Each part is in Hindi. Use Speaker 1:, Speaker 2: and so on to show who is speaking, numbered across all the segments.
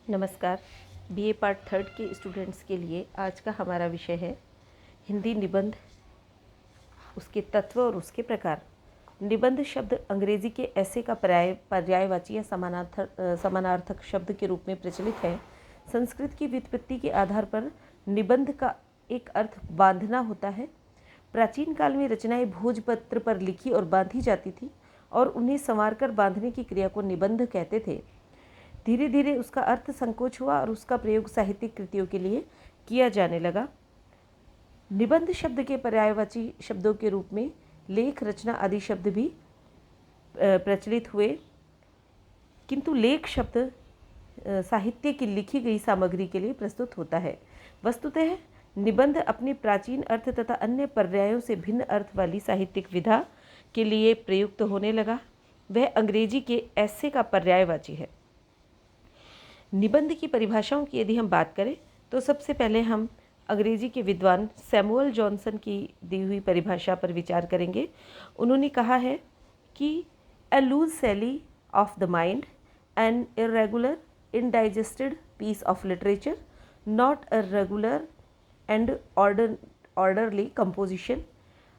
Speaker 1: नमस्कार। बीए पार्ट थर्ड के स्टूडेंट्स के लिए आज का हमारा विषय है हिंदी निबंध, उसके तत्व और उसके प्रकार। निबंध शब्द अंग्रेजी के ऐसे का पर्यायवाची या समानार्थक शब्द के रूप में प्रचलित है। संस्कृत की व्युत्पत्ति के आधार पर निबंध का एक अर्थ बांधना होता है। प्राचीन काल में रचनाएं भोजपत्र पर लिखी और बांधी जाती थी और उन्हें संवारकर बांधने की क्रिया को निबंध कहते थे। धीरे धीरे उसका अर्थ संकोच हुआ और उसका प्रयोग साहित्यिक कृतियों के लिए किया जाने लगा। निबंध शब्द के पर्यायवाची शब्दों के रूप में लेख, रचना आदि शब्द भी प्रचलित हुए, किंतु लेख शब्द साहित्य की लिखी गई सामग्री के लिए प्रस्तुत होता है। वस्तुतः निबंध अपने प्राचीन अर्थ तथा अन्य पर्यायों से भिन्न अर्थ वाली साहित्यिक विधा के लिए प्रयुक्त होने लगा। वह अंग्रेजी के ऐसे का पर्यायवाची है। निबंध की परिभाषाओं की यदि हम बात करें तो सबसे पहले हम अंग्रेजी के विद्वान सैमुअल जॉनसन की दी हुई परिभाषा पर विचार करेंगे। उन्होंने कहा है कि a loose sally of the mind, an irregular indigested piece of literature, not a regular and orderly composition.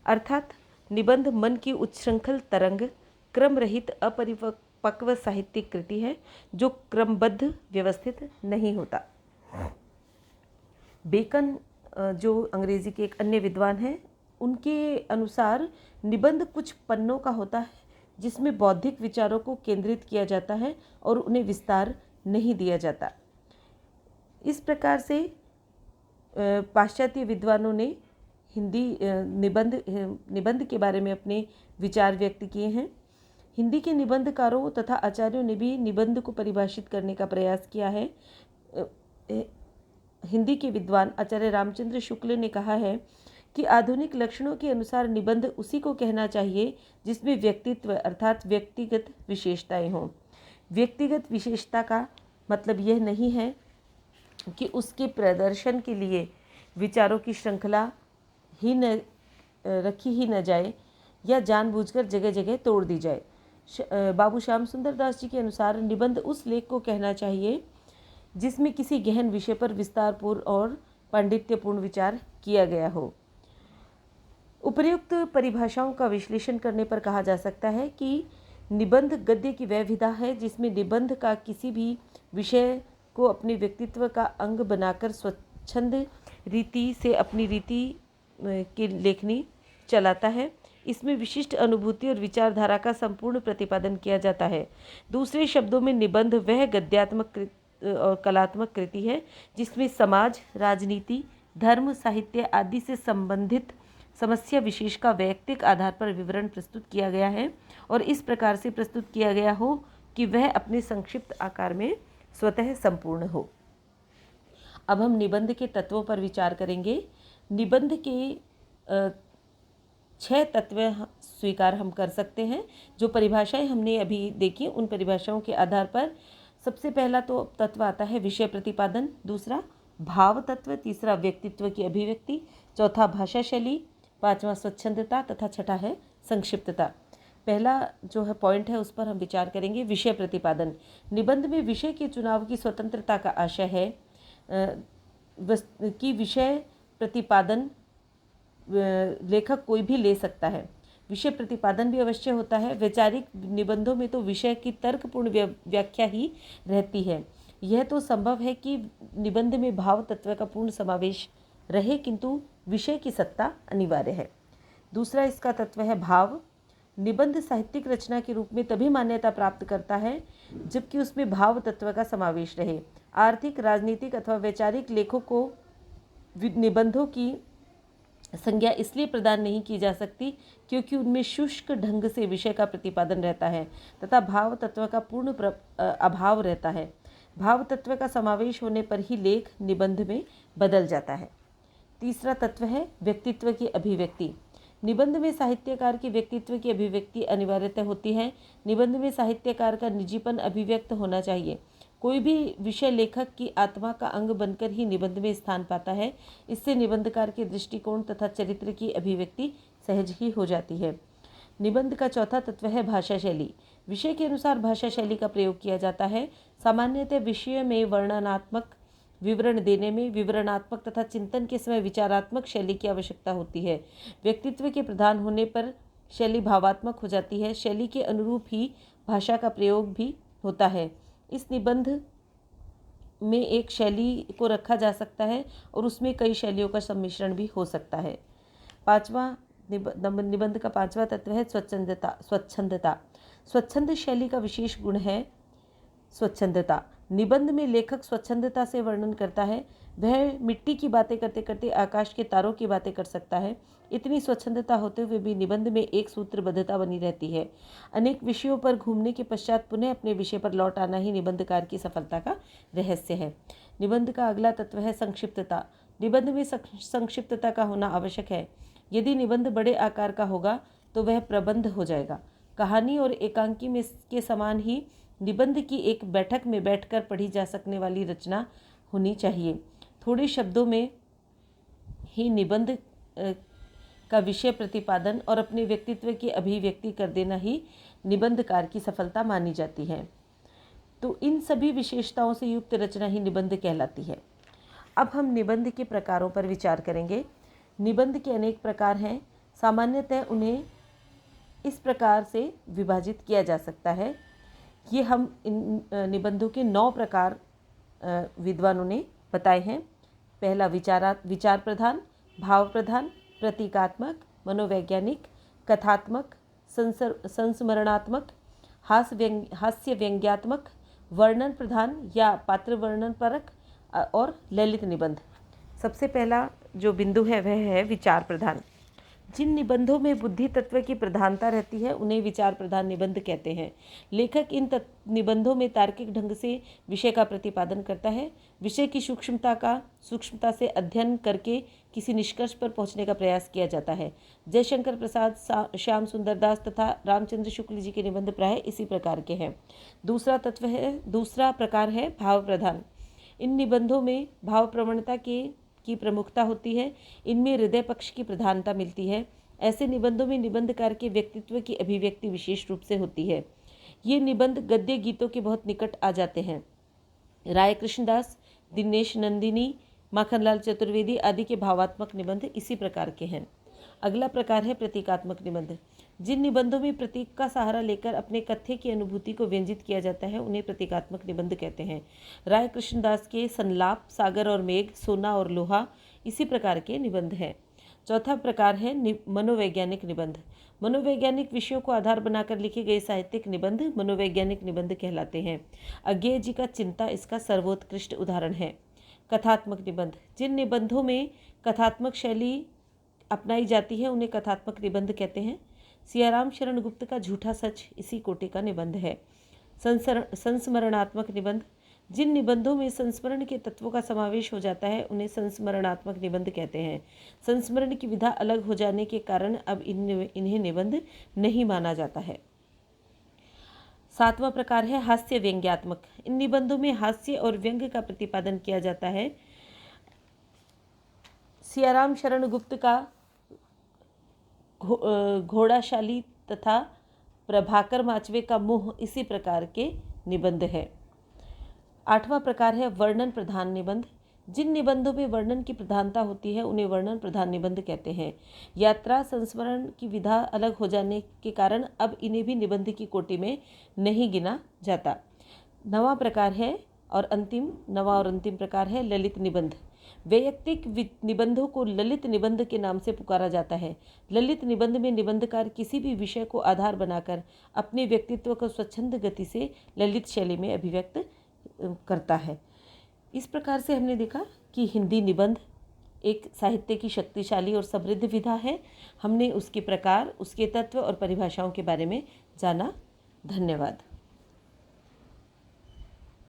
Speaker 1: अर्थात निबंध मन की उच्छृंखल तरंग, क्रम रहित अपरिपक्व साहित्यिक कृति है जो क्रमबद्ध व्यवस्थित नहीं होता। बेकन जो अंग्रेजी के एक अन्य विद्वान हैं, उनके अनुसार निबंध कुछ पन्नों का होता है जिसमें बौद्धिक विचारों को केंद्रित किया जाता है और उन्हें विस्तार नहीं दिया जाता। इस प्रकार से पाश्चात्य विद्वानों ने हिंदी निबंध के बारे में अपने विचार व्यक्त किए हैं। हिंदी के निबंधकारों तथा आचार्यों ने भी निबंध को परिभाषित करने का प्रयास किया है। हिंदी के विद्वान आचार्य रामचंद्र शुक्ल ने कहा है कि आधुनिक लक्षणों के अनुसार निबंध उसी को कहना चाहिए जिसमें व्यक्तित्व अर्थात व्यक्तिगत विशेषताएं हों। व्यक्तिगत विशेषता का मतलब यह नहीं है कि उसके प्रदर्शन के लिए विचारों की श्रृंखला ही रखी ही न जाए या जानबूझकर जगह जगह तोड़ दी जाए। बाबू श्याम सुंदर दास जी के अनुसार निबंध उस लेख को कहना चाहिए जिसमें किसी गहन विषय पर विस्तारपूर्ण और पांडित्यपूर्ण विचार किया गया हो। उपर्युक्त परिभाषाओं का विश्लेषण करने पर कहा जा सकता है कि निबंध गद्य की वह विधा है जिसमें निबंध का किसी भी विषय को अपने व्यक्तित्व का अंग बनाकर स्वच्छंद रीति से अपनी रीति की लेखनी चलाता है। इसमें विशिष्ट अनुभूति और विचारधारा का संपूर्ण प्रतिपादन किया जाता है। दूसरे शब्दों में निबंध वह गद्यात्मक और कलात्मक कृति है जिसमें समाज, राजनीति, धर्म, साहित्य आदि से संबंधित समस्या विशेष का वैयक्तिक आधार पर विवरण प्रस्तुत किया गया है और इस प्रकार से प्रस्तुत किया गया हो कि वह अपने संक्षिप्त आकार में स्वतः संपूर्ण हो। अब हम निबंध के तत्वों पर विचार करेंगे। निबंध के 6 तत्व स्वीकार हम कर सकते हैं। जो परिभाषाएं हमने अभी देखी उन परिभाषाओं के आधार पर सबसे पहला तो तत्व आता है विषय प्रतिपादन, दूसरा भाव तत्व, तीसरा व्यक्तित्व की अभिव्यक्ति, चौथा भाषा शैली, पांचवा स्वच्छंदता तथा छठा है संक्षिप्तता। पहला जो है पॉइंट है उस पर हम विचार करेंगे, विषय प्रतिपादन। निबंध में विषय के चुनाव की स्वतंत्रता का आशय है कि विषय प्रतिपादन लेखक कोई भी ले सकता है। विषय प्रतिपादन भी अवश्य होता है। वैचारिक निबंधों में तो विषय की तर्कपूर्ण व्याख्या ही रहती है। यह तो संभव है कि निबंध में भाव तत्व का पूर्ण समावेश रहे, किंतु विषय की सत्ता अनिवार्य है। दूसरा इसका तत्व है भाव। निबंध साहित्यिक रचना के रूप में तभी मान्यता प्राप्त करता है जबकि उसमें भाव तत्व का समावेश रहे। आर्थिक, राजनीतिक अथवा वैचारिक लेखों को निबंधों की संज्ञा इसलिए प्रदान नहीं की जा सकती क्योंकि उनमें शुष्क ढंग से विषय का प्रतिपादन रहता है तथा भाव तत्व का पूर्ण अभाव रहता है। भाव तत्व का समावेश होने पर ही लेख निबंध में बदल जाता है। तीसरा तत्व है व्यक्तित्व की अभिव्यक्ति। निबंध में साहित्यकार के व्यक्तित्व की अभिव्यक्ति अनिवार्यतः होती है। निबंध में साहित्यकार का निजीपन अभिव्यक्त होना चाहिए। कोई भी विषय लेखक की आत्मा का अंग बनकर ही निबंध में स्थान पाता है। इससे निबंधकार के दृष्टिकोण तथा चरित्र की अभिव्यक्ति सहज ही हो जाती है। निबंध का चौथा तत्व है भाषा शैली। विषय के अनुसार भाषा शैली का प्रयोग किया जाता है। सामान्यतः विषय में वर्णनात्मक विवरण देने में विवरणात्मक तथा चिंतन के समय विचारात्मक शैली की आवश्यकता होती है। व्यक्तित्व के प्रधान होने पर शैली भावात्मक हो जाती है। शैली के अनुरूप ही भाषा का प्रयोग भी होता है। इस निबंध में एक शैली को रखा जा सकता है और उसमें कई शैलियों का सम्मिश्रण भी हो सकता है। निबंध का पांचवा तत्व है स्वच्छंदता। स्वच्छंद शैली का विशेष गुण है स्वच्छंदता। निबंध में लेखक स्वच्छंदता से वर्णन करता है। वह मिट्टी की बातें करते करते आकाश के तारों की बातें कर सकता है। इतनी स्वच्छंदता होते हुए भी निबंध में एक सूत्रबद्धता बनी रहती है। अनेक विषयों पर घूमने के पश्चात पुनः अपने विषय पर लौट आना ही निबंधकार की सफलता का रहस्य है। निबंध का अगला तत्व है संक्षिप्तता। निबंध में संक्षिप्तता का होना आवश्यक है। यदि निबंध बड़े आकार का होगा तो वह प्रबंध हो जाएगा। कहानी और एकांकी में के समान ही निबंध की एक बैठक में बैठकर पढ़ी जा सकने वाली रचना होनी चाहिए। थोड़े शब्दों में ही निबंध का विषय प्रतिपादन और अपने व्यक्तित्व की अभिव्यक्ति कर देना ही निबंधकार की सफलता मानी जाती है। तो इन सभी विशेषताओं से युक्त रचना ही निबंध कहलाती है। अब हम निबंध के प्रकारों पर विचार करेंगे। निबंध के अनेक प्रकार हैं। सामान्यतः उन्हें इस प्रकार से विभाजित किया जा सकता है। ये हम इन निबंधों के 9 प्रकार विद्वानों ने बताए हैं। पहला विचार प्रधान, भाव प्रधान, प्रतीकात्मक, मनोवैज्ञानिक, कथात्मक, संस्मरणात्मक, हास्य व्यंग्यात्मक, वर्णन प्रधान या पात्र वर्णन परक और ललित निबंध। सबसे पहला जो बिंदु है वह है विचार प्रधान। जिन निबंधों में बुद्धि तत्व की प्रधानता रहती है उन्हें विचार प्रधान निबंध कहते हैं। लेखक इन निबंधों में तार्किक ढंग से विषय का प्रतिपादन करता है। विषय की सूक्ष्मता से अध्ययन करके किसी निष्कर्ष पर पहुंचने का प्रयास किया जाता है। जयशंकर प्रसाद, श्याम सुंदर दास तथा रामचंद्र शुक्ल जी के निबंध प्राय इसी प्रकार के हैं। दूसरा प्रकार है भाव प्रधान। इन निबंधों में भाव प्रवणता की प्रमुखता होती है। इनमें हृदय पक्ष की प्रधानता मिलती है। ऐसे निबंधों में निबंधकार के व्यक्तित्व की अभिव्यक्ति विशेष रूप से होती है। ये निबंध गद्य गीतों के बहुत निकट आ जाते हैं। राय कृष्णदास, दिनेश नंदिनी, माखनलाल चतुर्वेदी आदि के भावात्मक निबंध इसी प्रकार के हैं। अगला प्रकार है प्रतीकात्मक निबंध। जिन निबंधों में प्रतीक का सहारा लेकर अपने कथ्य की अनुभूति को व्यंजित किया जाता है उन्हें प्रतीकात्मक निबंध कहते हैं। राय कृष्णदास के संलाप, सागर और मेघ, सोना और लोहा इसी प्रकार के निबंध हैं। चौथा प्रकार है मनोवैज्ञानिक निबंध। मनोवैज्ञानिक विषयों को आधार बनाकर लिखे गए साहित्यिक निबंध मनोवैज्ञानिक निबंध कहलाते हैं। अज्ञेय जी का चिंता इसका सर्वोत्कृष्ट उदाहरण है। कथात्मक निबंध। जिन निबंधों में कथात्मक शैली अपनाई जाती है उन्हें कथात्मक निबंध कहते हैं। सियाराम शरण गुप्त का झूठा सच इसी कोटि का निबंध है। संस्मरणात्मक निबंध। जिन निबंधों में संस्मरण के तत्वों का समावेश हो जाता है उन्हें संस्मरणात्मक निबंध कहते हैं। संस्मरण की विधा अलग हो जाने के कारण अब इन्हें निबंध नहीं माना जाता है। सातवां प्रकार है हास्य व्यंग्यात्मक। इन निबंधों में हास्य और व्यंग्य का प्रतिपादन किया जाता है। सियाराम शरण गुप्त का घोड़ाशाली तथा प्रभाकर माचवे का मोह इसी प्रकार के निबंध है। आठवां प्रकार है वर्णन प्रधान निबंध। जिन निबंधों में वर्णन की प्रधानता होती है उन्हें वर्णन प्रधान निबंध कहते हैं। यात्रा संस्मरण की विधा अलग हो जाने के कारण अब इन्हें भी निबंध की कोटि में नहीं गिना जाता। नवा और अंतिम प्रकार है ललित निबंध। वैयक्तिक निबंधों को ललित निबंध के नाम से पुकारा जाता है। ललित निबंध में निबंधकार किसी भी विषय को आधार बनाकर अपने व्यक्तित्व को स्वच्छंद गति से ललित शैली में अभिव्यक्त करता है। इस प्रकार से हमने देखा कि हिंदी निबंध एक साहित्य की शक्तिशाली और समृद्ध विधा है। हमने उसके प्रकार, उसके तत्व और परिभाषाओं के बारे में जाना। धन्यवाद।